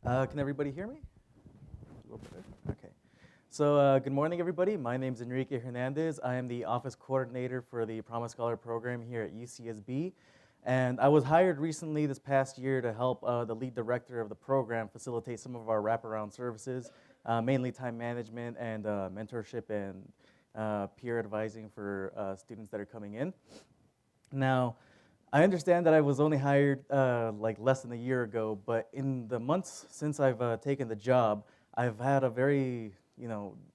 Can everybody hear me? A little better? Okay. So good morning, everybody. My name is Enrique Hernandez. I am the office coordinator for the Promise Scholar program here at UCSB. And I was hired recently this past year to help the lead director of the program facilitate some of our wraparound services, mainly time management and mentorship and peer advising for students that are coming in. Now, I understand that I was only hired like less than a year ago, but in the months since I've taken the job, I've had a very,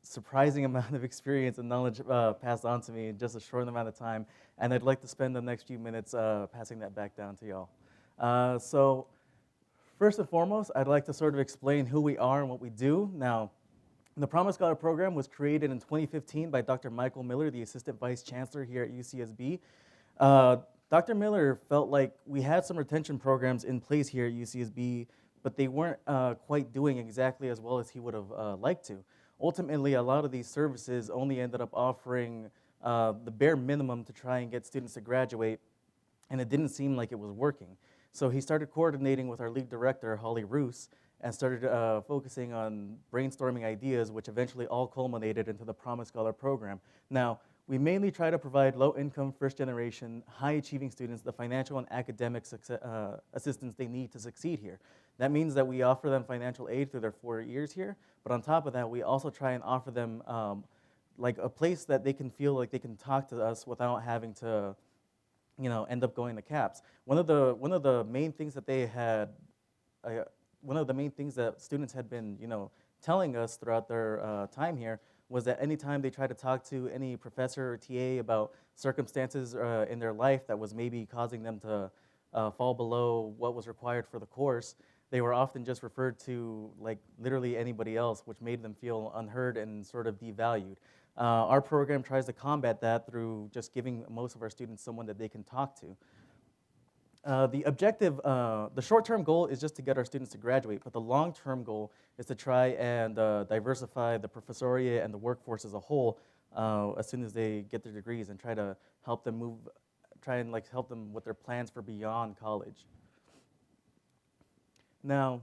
surprising amount of experience and knowledge passed on to me in just a short amount of time, and I'd like to spend the next few minutes passing that back down to y'all. So first and foremost, I'd like to sort of explain who we are and what we do. Now, the Promise Scholar program was created in 2015 by Dr. Michael Miller, the Assistant Vice Chancellor here at UCSB. Dr. Miller felt like we had some retention programs in place here at UCSB, but they weren't quite doing exactly as well as he would have liked to. Ultimately, a lot of these services only ended up offering the bare minimum to try and get students to graduate, and it didn't seem like it was working. So he started coordinating with our lead director, Holly Roos, and started focusing on brainstorming ideas, which eventually all culminated into the Promise Scholar program. Now, we mainly try to provide low-income, first-generation, high-achieving students the financial and academic assistance they need to succeed here. That means that we offer them financial aid through their 4 years here, but on top of that, we also try and offer them like a place that they can feel like they can talk to us without having to, end up going to CAPS. One of the main things that they had, one of the main things that students had been, telling us throughout their time here was that anytime they tried to talk to any professor or TA about circumstances in their life that was maybe causing them to fall below what was required for the course, they were often just referred to like literally anybody else, which made them feel unheard and sort of devalued. Our program tries to combat that through just giving most of our students someone that they can talk to. The objective, the short-term goal is just to get our students to graduate, but the long-term goal is to try and diversify the professoriate and the workforce as a whole as soon as they get their degrees and try to help them move, try and like help them with their plans for beyond college. Now,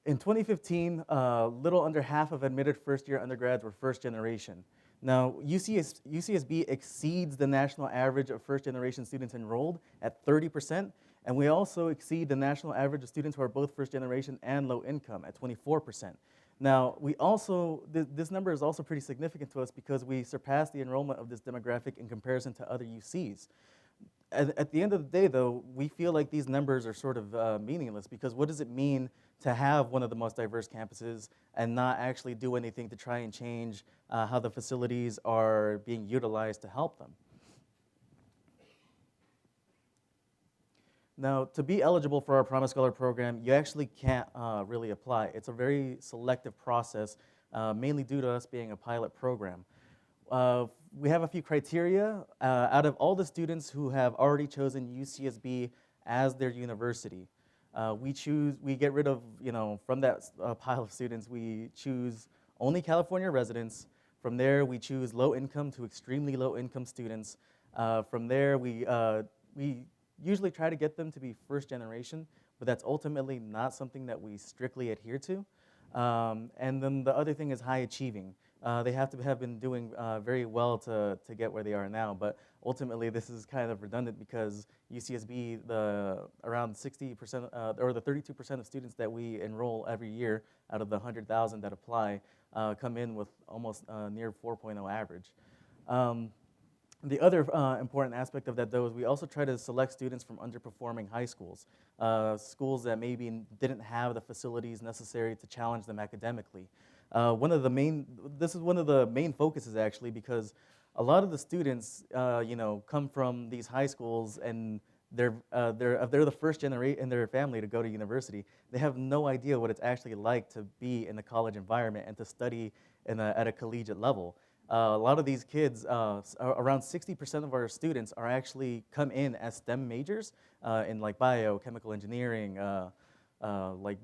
in 2015, little under half of admitted first-year undergrads were first generation. Now, UCSB exceeds the national average of first-generation students enrolled at 30%, and we also exceed the national average of students who are both first-generation and low income at 24%. Now, we also, this number is also pretty significant to us because we surpassed the enrollment of this demographic in comparison to other UCs. At the end of the day, though, we feel like these numbers are sort of meaningless because what does it mean to have one of the most diverse campuses and not actually do anything to try and change how the facilities are being utilized to help them? Now, to be eligible for our Promise Scholar program, you actually can't really apply. It's a very selective process, mainly due to us being a pilot program. We have a few criteria. Out of all the students who have already chosen UCSB as their university, we get rid of, from that pile of students, we choose only California residents. From there, we choose low income to extremely low income students. From there, we usually try to get them to be first generation, but that's ultimately not something that we strictly adhere to. And then the other thing is high achieving. They have to have been doing very well to get where they are now, but ultimately this is kind of redundant because UCSB, around 60% or the 32% of students that we enroll every year out of the 100,000 that apply come in with almost near 4.0 average. The other important aspect of that, though, is we also try to select students from underperforming high schools, schools that maybe didn't have the facilities necessary to challenge them academically. This is one of the main focuses actually because a lot of the students, come from these high schools and they're the first generation in their family to go to university. They have no idea what it's actually like to be in the college environment and to study at a collegiate level. A lot of these kids, around 60% of our students are actually come in as STEM majors in like bio, chemical engineering, they want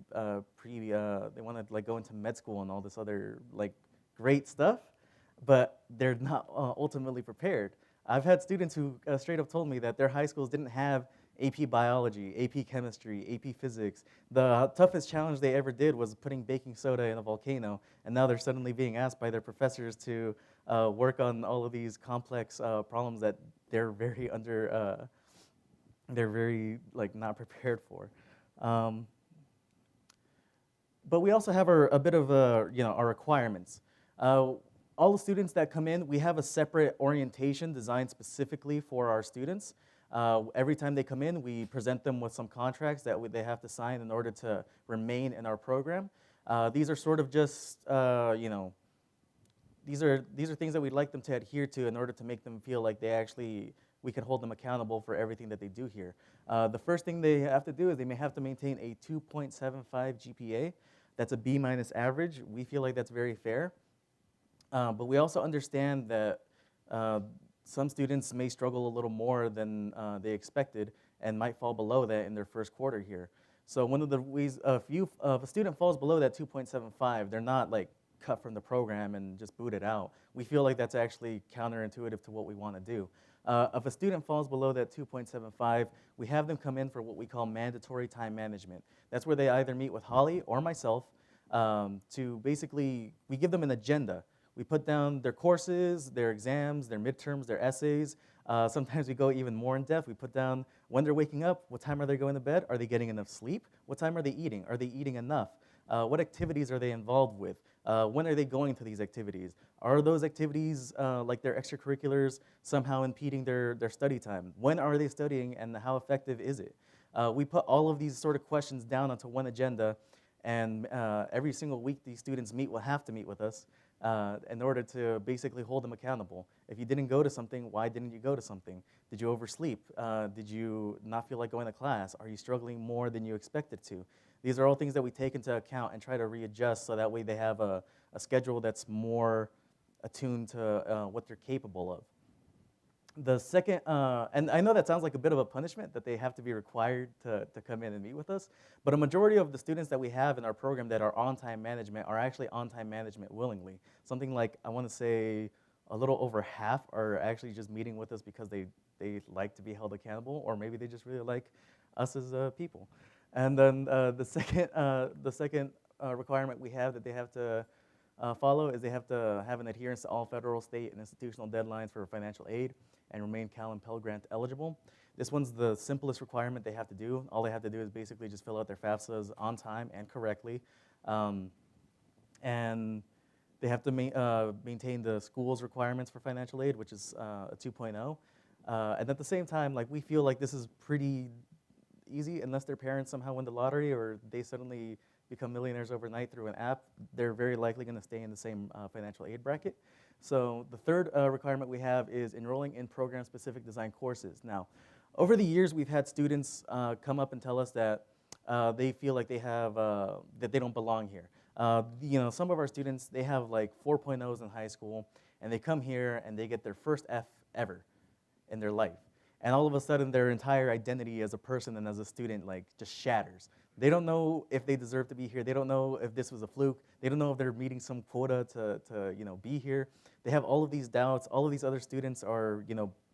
to like go into med school and all this other like great stuff, but they're not ultimately prepared. I've had students who straight up told me that their high schools didn't have AP Biology, AP Chemistry, AP Physics. The toughest challenge they ever did was putting baking soda in a volcano, and now they're suddenly being asked by their professors to work on all of these complex problems that they're very they're very like not prepared for. Um, but we also have a bit of our requirements. All the students that come in, we have a separate orientation designed specifically for our students. Every time they come in, we present them with some contracts that they have to sign in order to remain in our program. These are sort of just, these are things that we'd like them to adhere to in order to make them feel like we can hold them accountable for everything that they do here. The first thing they have to do is they may have to maintain a 2.75 GPA. That's a B- average. We feel like that's very fair. But we also understand that some students may struggle a little more than they expected and might fall below that in their first quarter here. So one of the ways, if a student falls below that 2.75, they're not like cut from the program and just booted out. We feel like that's actually counterintuitive to what we want to do. If a student falls below that 2.75, we have them come in for what we call mandatory time management. That's where they either meet with Holly or myself to basically, we give them an agenda. We put down their courses, their exams, their midterms, their essays. Sometimes we go even more in depth. We put down when they're waking up, what time are they going to bed? Are they getting enough sleep? What time are they eating? Are they eating enough? What activities are they involved with? When are they going to these activities? Are those activities, like their extracurriculars, somehow impeding their study time? When are they studying and how effective is it? We put all of these sort of questions down onto one agenda, and every single week these students will have to meet with us in order to basically hold them accountable. If you didn't go to something, why didn't you go to something? Did you oversleep? Did you not feel like going to class? Are you struggling more than you expected to? These are all things that we take into account and try to readjust so that way they have a schedule that's more attuned to what they're capable of. The second, and I know that sounds like a bit of a punishment that they have to be required to come in and meet with us, but a majority of the students that we have in our program that are on-time management are actually on-time management willingly. Something like, I want to say, a little over half are actually just meeting with us because they like to be held accountable, or maybe they just really like us as people. And then the second requirement we have that they have to follow is they have to have an adherence to all federal, state, and institutional deadlines for financial aid and remain Cal and Pell Grant eligible. This one's the simplest requirement they have to do. All they have to do is basically just fill out their FAFSAs on time and correctly. And they have to maintain the school's requirements for financial aid, which is a 2.0. And at the same time, like, we feel like this is pretty easy unless their parents somehow win the lottery or they suddenly become millionaires overnight through an app. They're very likely going to stay in the same financial aid bracket. So the third requirement we have is enrolling in program-specific design courses. Now, over the years, we've had students come up and tell us that they feel like they have that they don't belong here. Some of our students, they have like 4.0s in high school, and they come here and they get their first F ever in their life. And all of a sudden, their entire identity as a person and as a student like just shatters. They don't know if they deserve to be here. They don't know if this was a fluke. They don't know if they're meeting some quota to be here. They have all of these doubts. All of these other students are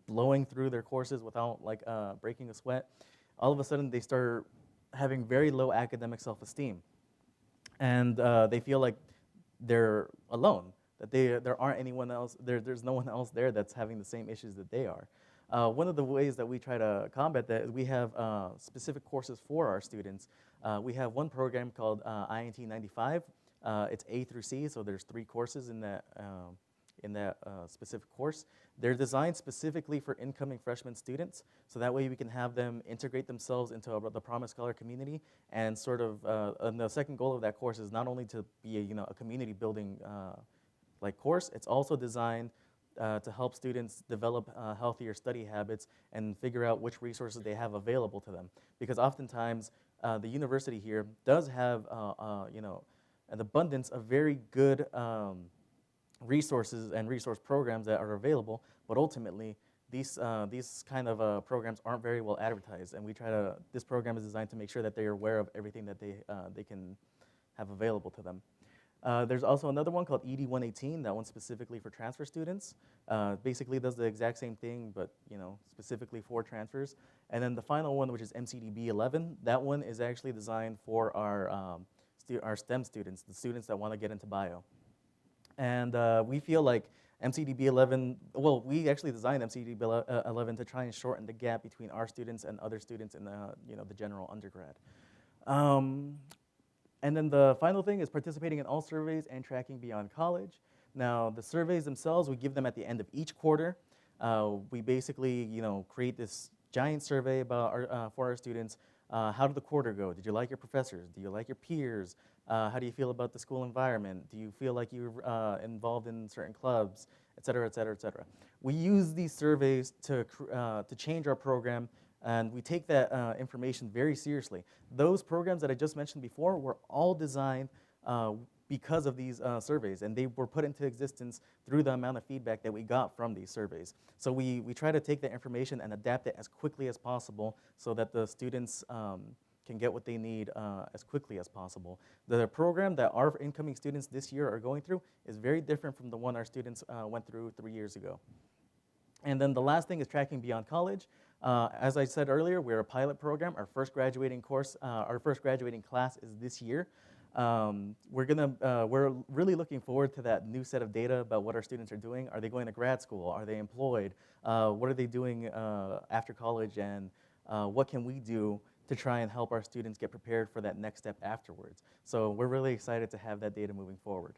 blowing through their courses without like breaking a sweat. All of a sudden, they start having very low academic self-esteem, and they feel like they're alone. That there aren't anyone else. There's no one else there that's having the same issues that they are. One of the ways that we try to combat that is we have specific courses for our students. We have one program called INT 95. It's A through C, so there's 3 courses in that specific course. They're designed specifically for incoming freshman students, so that way we can have them integrate themselves into the Promise Scholar community. And sort of, and the second goal of that course is not only to be a community building like course, it's also designed to help students develop healthier study habits and figure out which resources they have available to them. Because oftentimes, the university here does have an abundance of very good resources and resource programs that are available, but ultimately, these kind of programs aren't very well advertised, and this program is designed to make sure that they're aware of everything that they can have available to them. There's also another one called ED 118, that one's specifically for transfer students. Basically does the exact same thing, but specifically for transfers. And then the final one, which is MCDB 11, that one is actually designed for our STEM students, the students that want to get into bio. And we feel like MCDB 11, well, we actually designed MCDB 11 to try and shorten the gap between our students and other students in the general undergrad. And then the final thing is participating in all surveys and tracking beyond college. Now, the surveys themselves, we give them at the end of each quarter. We basically, create this giant survey about for our students. How did the quarter go? Did you like your professors? Do you like your peers? How do you feel about the school environment? Do you feel like you're involved in certain clubs, et cetera, et cetera, et cetera? We use these surveys to change our program, and we take that information very seriously. Those programs that I just mentioned before were all designed because of these surveys, and they were put into existence through the amount of feedback that we got from these surveys. So we try to take that information and adapt it as quickly as possible so that the students can get what they need as quickly as possible. The program that our incoming students this year are going through is very different from the one our students went through 3 years ago. And then the last thing is tracking beyond college. As I said earlier, we're a pilot program. Our first graduating course, our first graduating class is this year. We're really looking forward to that new set of data about what our students are doing. Are they going to grad school? Are they employed? What are they doing after college? And what can we do to try and help our students get prepared for that next step afterwards? So we're really excited to have that data moving forward.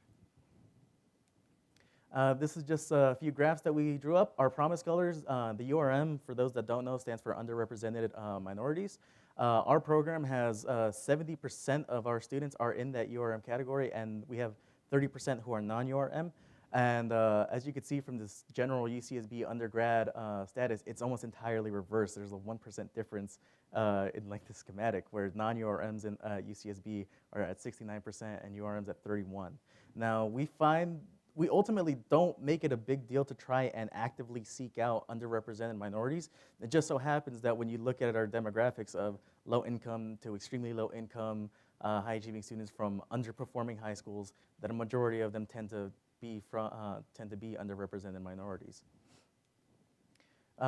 This is just a few graphs that we drew up. Our Promise Colors, the URM, for those that don't know, stands for Underrepresented Minorities. Our program has 70% of our students are in that URM category, and we have 30% who are non-URM. And as you can see from this general UCSB undergrad status, it's almost entirely reversed. There's a 1% difference in like the schematic, where non-URMs in UCSB are at 69% and URMs at 31%. Now, we ultimately don't make it a big deal to try and actively seek out underrepresented minorities. It just so happens that when you look at our demographics of low income to extremely low income, high achieving students from underperforming high schools, that a majority of them tend to be underrepresented minorities.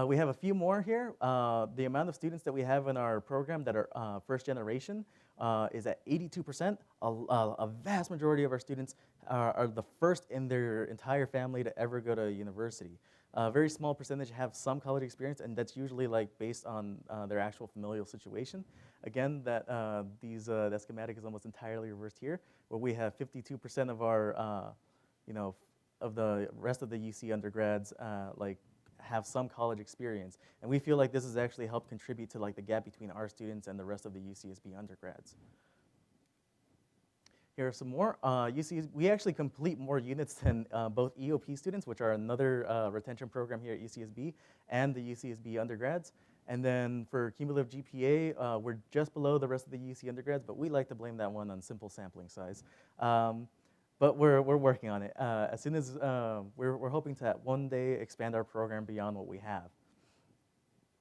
We have a few more here. The amount of students that we have in our program that are first generation is at 82%. A vast majority of our students are the first in their entire family to ever go to university. A very small percentage have some college experience, and that's usually like based on their actual familial situation. Again, that schematic is almost entirely reversed here, where we have 52% of our, of the rest of the UC undergrads have some college experience. And we feel like this has actually helped contribute to like the gap between our students and the rest of the UCSB undergrads. Here are some more. We actually complete more units than both EOP students, which are another retention program here at UCSB, and the UCSB undergrads. And then for cumulative GPA, we're just below the rest of the UC undergrads, but we like to blame that one on simple sampling size. But we're working on it. As soon as we're hoping to one day expand our program beyond what we have.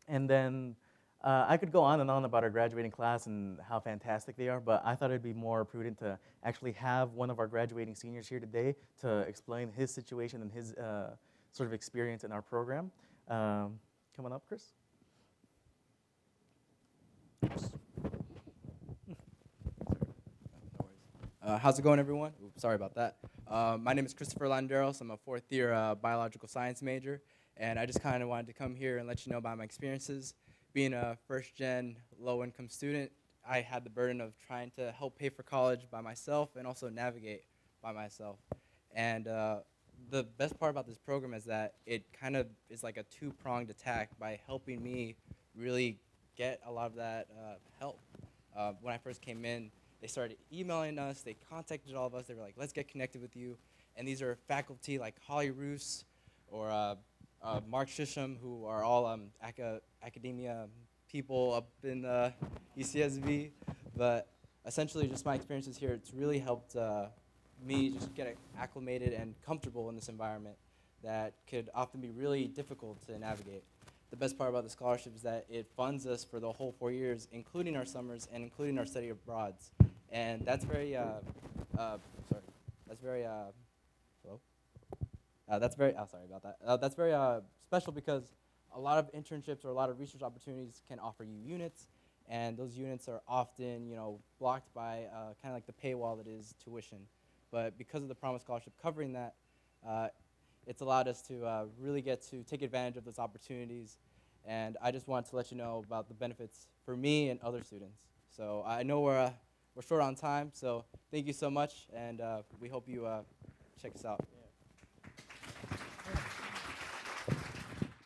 And then I could go on and on about our graduating class and how fantastic they are, but I thought it'd be more prudent to actually have one of our graduating seniors here today to explain his situation and his sort of experience in our program. Come on up, Chris. How's it going, everyone? Oops, sorry about that. My name is Christopher Landeros. I'm a fourth-year biological science major, and I just kind of wanted to come here and let you know about my experiences. Being a first-gen, low-income student, I had the burden of trying to help pay for college by myself and also navigate by myself. And the best part about this program is that it kind of is like a two-pronged attack by helping me really get a lot of that help. When I first came in, they started emailing us, they contacted all of us, they were like, let's get connected with you. And these are faculty like Holly Roos or Mark Shisham, who are all academia people up in UCSB. But essentially, just my experiences here, it's really helped me just get acclimated and comfortable in this environment that could often be really difficult to navigate. The best part about the scholarship is that it funds us for the whole 4 years, including our summers and including our study abroads. And that's very, hello. Sorry about that. That's very special because a lot of internships or a lot of research opportunities can offer you units, and those units are often, blocked by kind of like the paywall that is tuition. But because of the Promise Scholarship covering that, it's allowed us to really get to take advantage of those opportunities. And I just wanted to let you know about the benefits for me and other students. So I know we're short on time, so thank you so much, and we hope you check us out.